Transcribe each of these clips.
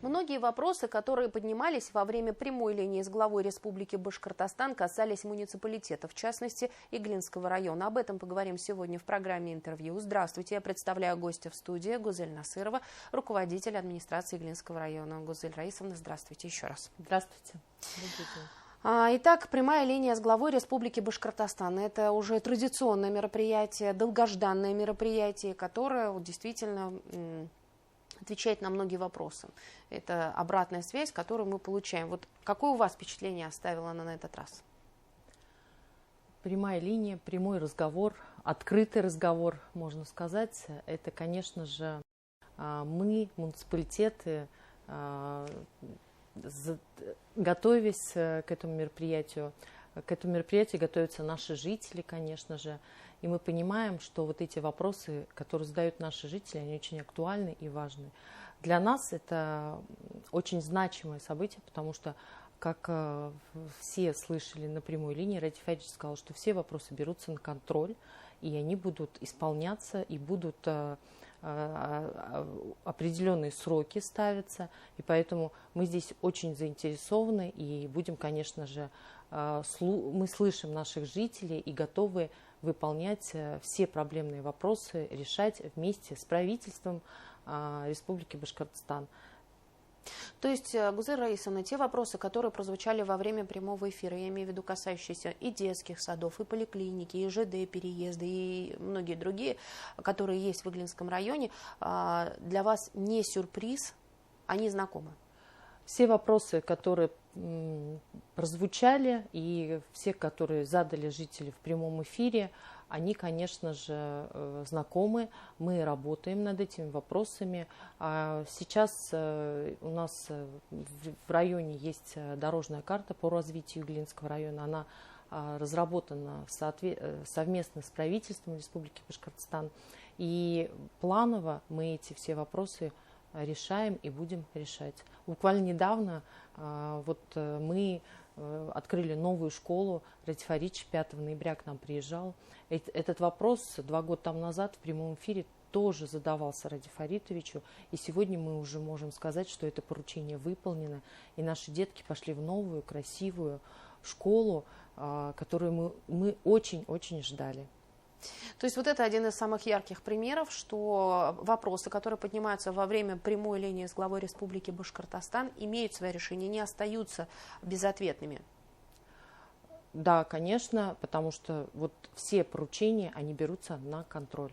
Многие вопросы, которые поднимались во время прямой линии с главой Республики Башкортостан, касались муниципалитета, в частности, Иглинского района. Об этом поговорим сегодня в программе «Интервью». Здравствуйте, я представляю гостя в студии Гузель Насырова, руководитель администрации Иглинского района. Гузель Раисовна, здравствуйте еще раз. Здравствуйте. Итак, прямая линия с главой Республики Башкортостан. Это уже традиционное мероприятие, долгожданное мероприятие, которое действительно отвечает на многие вопросы. Это обратная связь, которую мы получаем. Вот какое у вас впечатление оставила она на этот раз? Прямая линия, прямой разговор, открытый разговор, можно сказать. Это, конечно же, мы, муниципалитеты, готовясь к этому мероприятию готовятся наши жители, конечно же. И мы понимаем, что вот эти вопросы, которые задают наши жители, они очень актуальны и важны. Для нас это очень значимое событие, потому что, как все слышали на прямой линии, Радий Фаридович сказал, что все вопросы берутся на контроль, и они будут исполняться, и будут определенные сроки ставятся. И поэтому мы здесь очень заинтересованы и будем, конечно же, мы слышим наших жителей и готовы выполнять все проблемные вопросы, решать вместе с правительством Республики Башкортостан. То есть, Гузель Раисовна, те вопросы, которые прозвучали во время прямого эфира, я имею в виду касающиеся и детских садов, и поликлиники, и ЖД переезды, и многие другие, которые есть в Иглинском районе, для вас не сюрприз, они знакомы? Все вопросы, которые прозвучали, и все, которые задали жители в прямом эфире, они, конечно же, знакомы. Мы работаем над этими вопросами. Сейчас у нас в районе есть дорожная карта по развитию Иглинского района. Она разработана совместно с правительством Республики Башкортостан. И планово мы эти все вопросы решаем и будем решать. Буквально недавно мы открыли новую школу. Радий Фаридович 5 ноября к нам приезжал. Этот вопрос 2 года тому назад в прямом эфире тоже задавался Радию Фаритовичу. И сегодня мы уже можем сказать, что это поручение выполнено. И наши детки пошли в новую, красивую школу, которую мы очень-очень ждали. То есть вот это один из самых ярких примеров, что вопросы, которые поднимаются во время прямой линии с главой Республики Башкортостан, имеют свое решение, не остаются безответными. Да, конечно, потому что вот все поручения, они берутся на контроль.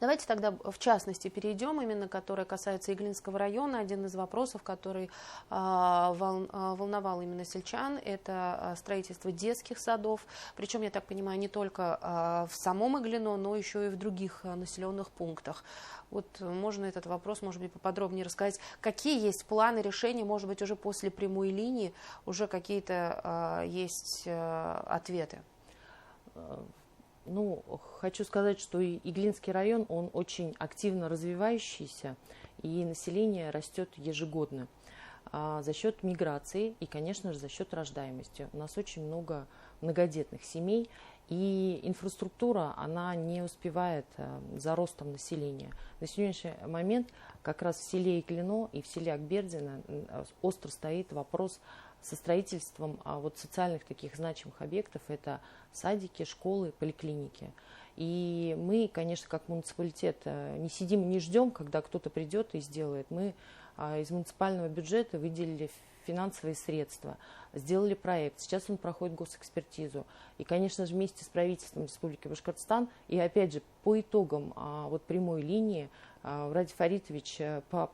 Давайте тогда в частности перейдем, именно который касается Иглинского района. Один из вопросов, который волновал именно сельчан, это строительство детских садов. Причем, я так понимаю, не только в самом Иглино, но еще и в других населенных пунктах. Вот можно этот вопрос, может быть, поподробнее рассказать. Какие есть планы решения, может быть, уже после прямой линии уже какие-то есть ответы? Хочу сказать, что Иглинский район, он очень активно развивающийся, и население растет ежегодно за счет миграции и, конечно же, за счет рождаемости. У нас очень много многодетных семей, и инфраструктура, она не успевает за ростом населения. На сегодняшний момент как раз в селе Иглино и в селе Акбердино остро стоит вопрос со строительством социальных таких значимых объектов. Это садики, школы, поликлиники. И мы, конечно, как муниципалитет не сидим, не ждем, когда кто-то придет и сделает. Мы из муниципального бюджета выделили финансовые средства, сделали проект. Сейчас он проходит госэкспертизу. И, конечно же, вместе с правительством Республики Башкортостан и, опять же, по итогам прямой линии Радий Фаритович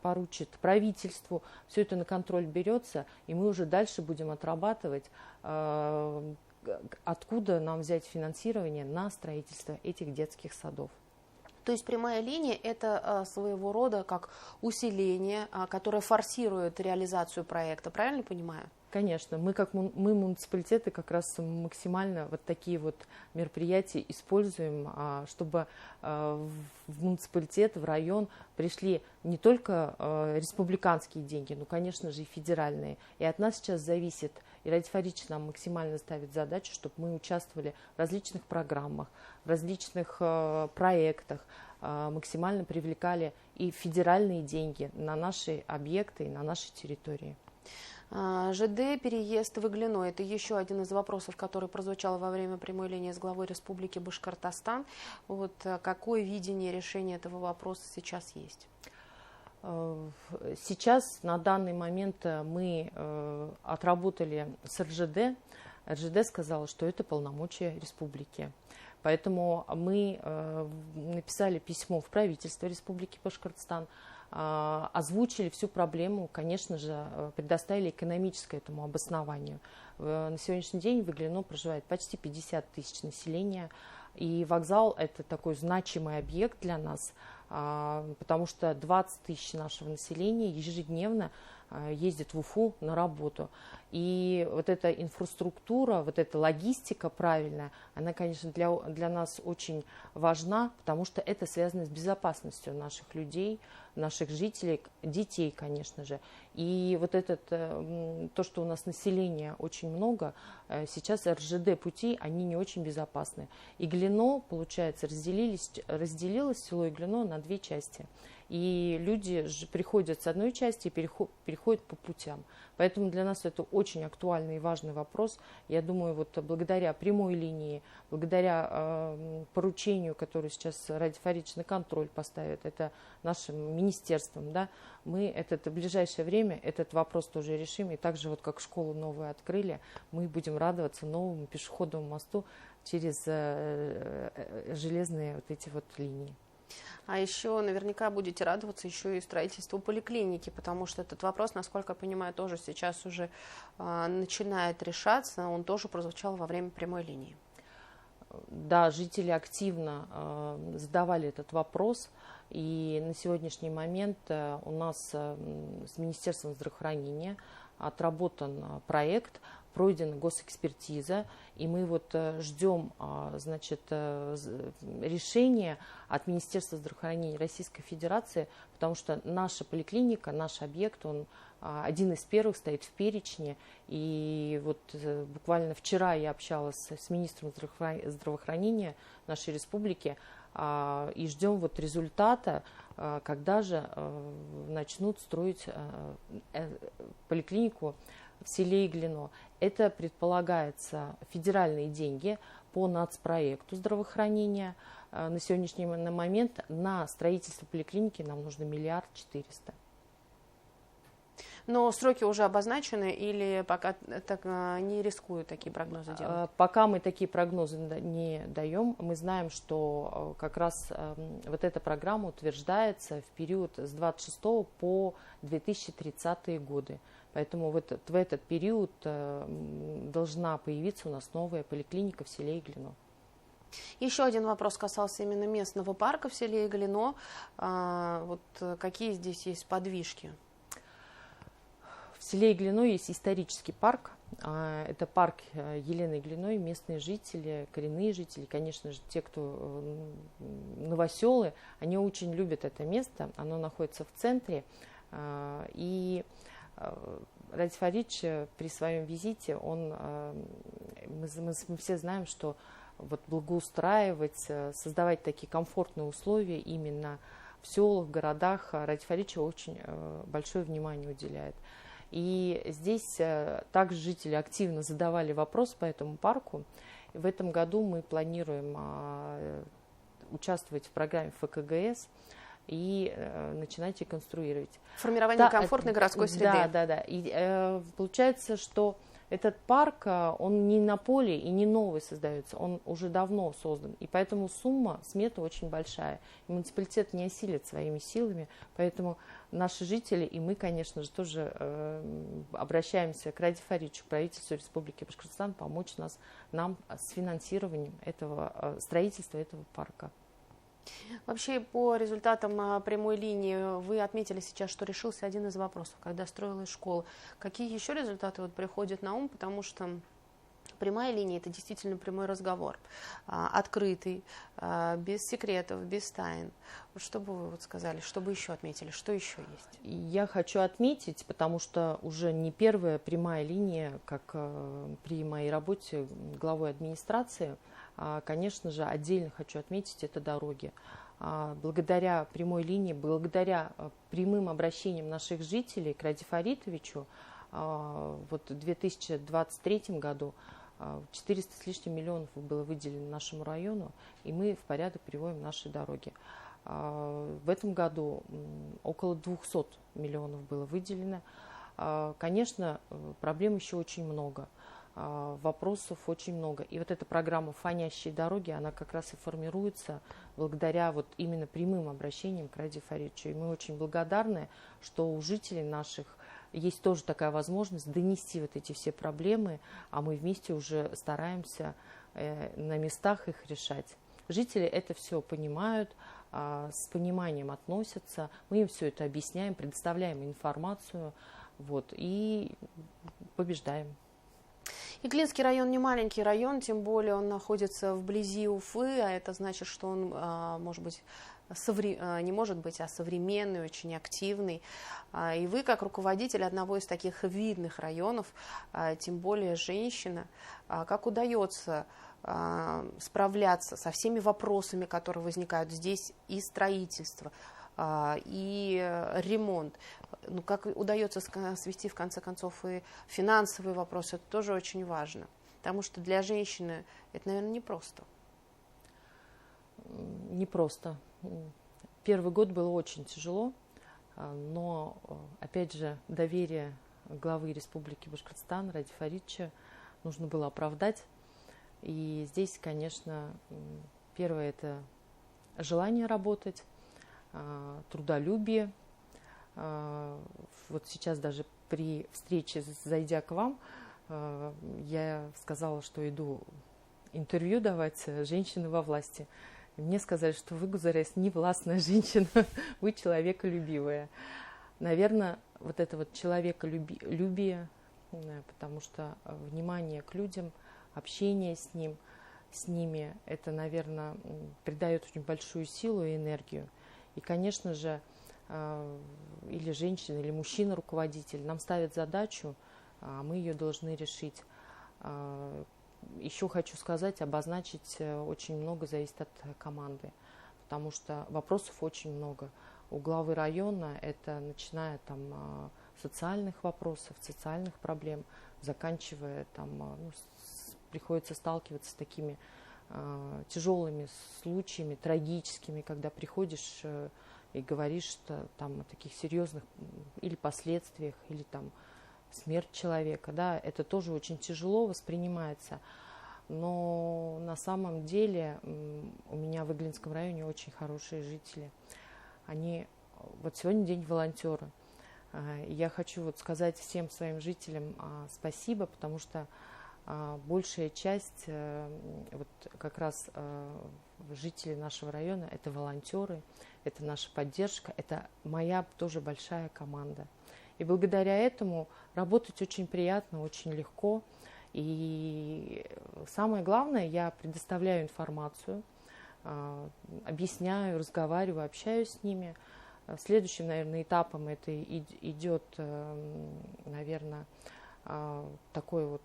поручит правительству, все это на контроль берется, и мы уже дальше будем отрабатывать, откуда нам взять финансирование на строительство этих детских садов. То есть прямая линия – это своего рода как усиление, которое форсирует реализацию проекта, правильно понимаю? Конечно, мы муниципалитеты как раз максимально вот такие вот мероприятия используем, чтобы в муниципалитет, в район пришли не только республиканские деньги, но, конечно же, и федеральные. И от нас сейчас зависит, и Радий Фаридович нам максимально ставит задачу, чтобы мы участвовали в различных программах, в различных проектах, максимально привлекали и федеральные деньги на наши объекты и на нашей территории. ЖД, переезд в Иглино – это еще один из вопросов, который прозвучал во время прямой линии с главой Республики Башкортостан. Вот какое видение решения этого вопроса сейчас есть? Сейчас, на данный момент, мы отработали с РЖД. РЖД сказала, что это полномочия республики. Поэтому мы написали письмо в правительство Республики Башкортостан, озвучили всю проблему, конечно же, предоставили экономическое этому обоснованию. На сегодняшний день в Иглино проживает почти 50 тысяч населения, и вокзал – это такой значимый объект для нас, потому что 20 тысяч нашего населения ежедневно ездит в Уфу на работу. И вот эта инфраструктура, вот эта логистика правильная, она, конечно, для нас очень важна, потому что это связано с безопасностью наших людей, наших жителей, детей, конечно же. И вот то, что у нас населения очень много, сейчас РЖД пути, они не очень безопасны. Иглино, получается, разделилось село Иглино на две части. И люди приходят с одной части и переходят по путям. Поэтому для нас это очень актуальный и важный вопрос. Я думаю, вот благодаря прямой линии, благодаря поручению, которое сейчас Ради Фаридович на контроль поставит, это нашим министерством, да, мы в ближайшее время этот вопрос тоже решим. И также вот как школу новую открыли, мы будем радоваться новому пешеходному мосту через железные вот эти вот линии. А еще наверняка будете радоваться еще и строительству поликлиники, потому что этот вопрос, насколько я понимаю, тоже сейчас уже начинает решаться. Он тоже прозвучал во время прямой линии. Да, жители активно задавали этот вопрос. И на сегодняшний момент у нас с Министерством здравоохранения отработан проект, пройдена госэкспертиза, и мы вот ждем, значит, решения от Министерства здравоохранения Российской Федерации, потому что наша поликлиника, наш объект, он один из первых стоит в перечне, и вот буквально вчера я общалась с министром здравоохранения нашей республики, и ждем вот результата, когда же начнут строить поликлинику в селе Иглино. Это предполагается федеральные деньги по нацпроекту здравоохранения. На сегодняшний момент на строительство поликлиники нам нужно 1 400 000 000. Но сроки уже обозначены или пока так, не рискуют такие прогнозы делать? Пока мы такие прогнозы не даем. Мы знаем, что как раз вот эта программа утверждается в период с 26 по 2030 годы. Поэтому в этот период должна появиться у нас новая поликлиника в селе Иглино. Еще один вопрос касался именно местного парка в селе Иглино. Вот какие здесь есть подвижки? В селе Иглино есть исторический парк. Это парк Елены Иглиной. Местные жители, коренные жители, конечно же, те, кто новоселы, они очень любят это место. Оно находится в центре. И Ради Фаридович при своем визите, мы все знаем, что вот благоустраивать, создавать такие комфортные условия именно в селах, в городах Ради Фаридович очень большое внимание уделяет. И здесь также жители активно задавали вопрос по этому парку. В этом году мы планируем участвовать в программе ФКГС и начинать реконструировать. Формирование комфортной городской среды. Да. И получается, что этот парк, он не на поле и не новый создается, он уже давно создан. И поэтому смета очень большая. И муниципалитет не осилит своими силами, поэтому наши жители и мы, конечно же, тоже обращаемся к Ради Фаридовичу, правительству Республики Башкортостан, помочь нам с финансированием строительства этого парка. Вообще, по результатам прямой линии вы отметили сейчас, что решился один из вопросов, когда строилась школа. Какие еще результаты приходят на ум? Потому что прямая линия – это действительно прямой разговор, открытый, без секретов, без тайн. Что бы вы сказали, что бы еще отметили, что еще есть? Я хочу отметить, потому что уже не первая прямая линия, как при моей работе главой администрации. Конечно же, отдельно хочу отметить, это дороги. Благодаря прямой линии, благодаря прямым обращениям наших жителей к Ради Фаритовичу, вот в 2023 году 400 с лишним миллионов было выделено нашему району, и мы в порядок приводим наши дороги. В этом году около 200 миллионов было выделено. Конечно, проблем еще очень много, вопросов очень много. И вот эта программа «Фонящие дороги», она как раз и формируется благодаря вот именно прямым обращениям к Ради Фаритовичу. И мы очень благодарны, что у жителей наших есть тоже такая возможность донести вот эти все проблемы, а мы вместе уже стараемся на местах их решать. Жители это все понимают, с пониманием относятся, мы им все это объясняем, предоставляем информацию, вот, и побеждаем. Иглинский район не маленький район, тем более он находится вблизи Уфы, а это значит, что он может быть не может быть, а современный, очень активный. И вы, как руководитель одного из таких видных районов, тем более женщина, как удается справляться со всеми вопросами, которые возникают здесь, и строительство, и ремонт. Ну, как удается свести, в конце концов, и финансовые вопросы, это тоже очень важно. Потому что для женщины это, наверное, непросто. Непросто. Первый год было очень тяжело, но, опять же, доверие главы Республики Башкортостан Ради Фаритовича нужно было оправдать. И здесь, конечно, первое – это желание работать, трудолюбие. Вот сейчас даже при встрече, зайдя к вам, я сказала, что иду интервью давать «Женщины во власти». Мне сказали, что вы, Гузарес, не властная женщина, вы человеколюбивая. Наверное, вот это вот человеколюбие, потому что внимание к людям, общение с ними, это, наверное, придает очень большую силу и энергию. И, конечно же, или женщина, или мужчина-руководитель нам ставят задачу, а мы ее должны решить. Еще хочу сказать, обозначить, очень много зависит от команды, потому что вопросов очень много. У главы района это начиная там социальных вопросов, социальных проблем, заканчивая там, приходится сталкиваться с такими тяжелыми случаями, трагическими, когда приходишь и говоришь что, там, о таких серьезных или последствиях, или там смерть человека, да, это тоже очень тяжело воспринимается, но на самом деле у меня в Иглинском районе очень хорошие жители. Они, вот сегодня день волонтера, и я хочу вот сказать всем своим жителям спасибо, потому что большая часть вот как раз жителей нашего района – это волонтеры, это наша поддержка, это моя тоже большая команда. И благодаря этому работать очень приятно, очень легко. И самое главное, я предоставляю информацию, объясняю, разговариваю, общаюсь с ними. Следующим, наверное, этапом это идет, наверное, такой вот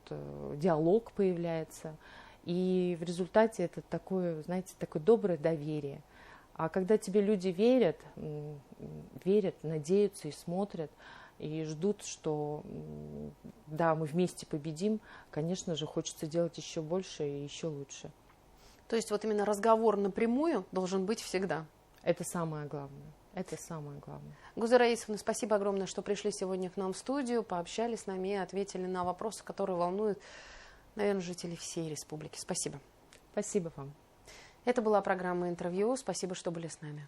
диалог появляется. И в результате это такое, знаете, такое доброе доверие. А когда тебе люди верят, надеются и смотрят, и ждут, что да, мы вместе победим, конечно же, хочется делать еще больше и еще лучше. То есть вот именно разговор напрямую должен быть всегда? Это самое главное. Это самое главное. Гузара Раисовна, спасибо огромное, что пришли сегодня к нам в студию, пообщались с нами и ответили на вопросы, которые волнуют, наверное, жителей всей республики. Спасибо. Спасибо вам. Это была программа «Интервью». Спасибо, что были с нами.